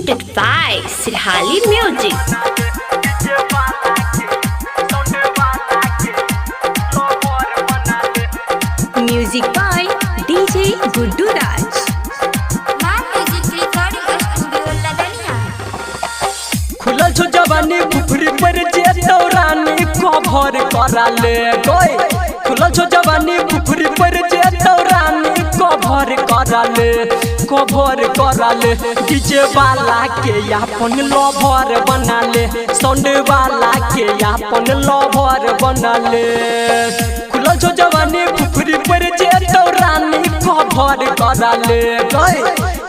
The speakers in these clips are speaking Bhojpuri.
presented by Sirhali Music. Music by DJ Guddu Raj. खुलल छो जवानी पुखरी पर जे दौरानी कभर कराले गए। खुलल छो जवानी पुखरी पर जे दौरानी कभर कराले डीजे वाला के अपन लवर बनाले, साउंड वाला के अपन लवर बनाले। खुलल छो जवानी पुखरी पर जे दौरानी कभर कराले गए।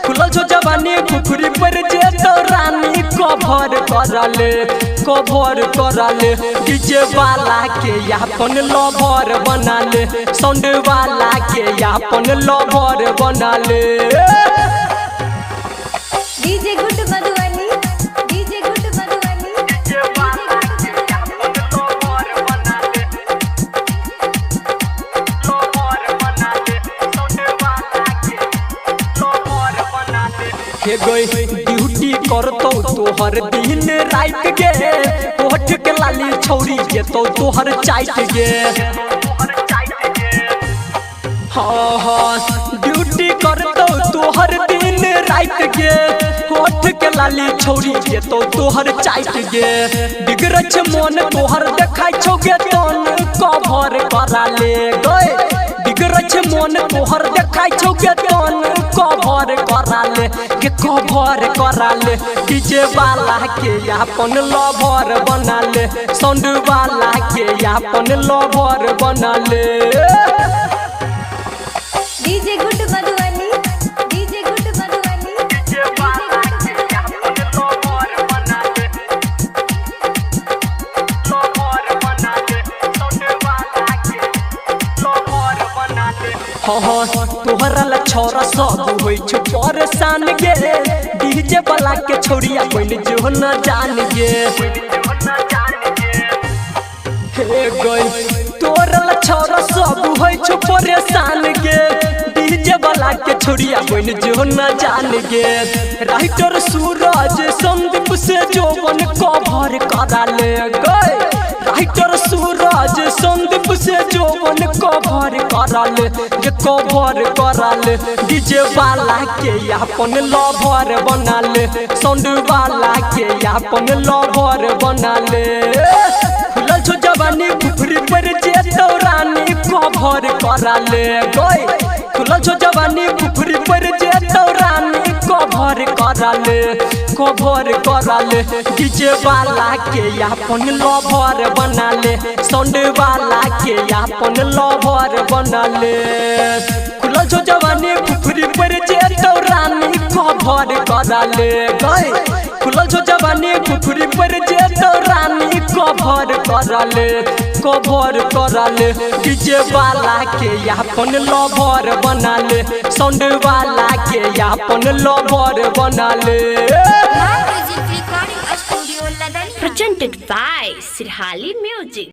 खुलल छो जवानी पुखरी पर जे दौरानी कभर कराले डीजे वाला के अपन लवर बनाले, साउंड वाला के अपन लवर बनाले। DJ Guddu Madhubani, DJ Guddu Madhubani, DJ वाला के अपन लवर बनाले, लवर बनाले, साउंड वाला के लवर बनाले। हे गई ड्यूटी करतो तोहर दिन रात गे, होठ के लाली छौरी के तोहर चाट गे। हाँ हाँ ड्यूटी करतो तोहर दिन रात गे, होठ के लाली छौरी के तोहर चाट गे। बिगड़छ मन तोहर देखाइ छौ गे तन कभर कराले गए। बिगड़छ मन तोहर देखाइ छौ गे तन कभर कराले डीजे वाला के अपन लवर बनाले, साउंड वाला के अपन लवर बनाले। DJ Guddu Madhubani, DJ Guddu Madhubani, DJ वाला के अपन लवर बनाले, लवर बनाले, साउंड वाला के लवर बनाले। हाँ तोहरा ला छोरा सब होई छ परेशान गे, डीजे वाला के छोरिया कोई जो न जान गे। हे गई तोहरा ला छोरा सब होई छ परेशान गे, डीजे वाला के छोरिया कोई जो न जान गे। राइटर सूरज संदीप से जोवन कभर कराले गए। राइटर सूरज संदीप से जोवन कभर कराले डीजे वाला के अपन लवर बनाले, साउंड वाला के अपन लवर बनाले। खुलल छो जवानी पुखरी पर जे दौरानी कभर कराले गए। खुलल छो जवानी पुखरी पर जे दौरानी कभर कराले डीजे वाला के अपन लवर बनाले, साउंड वाला के अपन लवर बनाले। खुलल छो जवानी पुखरी पर जे दौरानी कभर कराले गए। खुलल छो जवानी पुखरी पर जे दौरानी कभर कराले डीजे वाला के अपन लवर बनाले, साउंड वाला के अपन लवर बनाले। presented by Sirhali Music.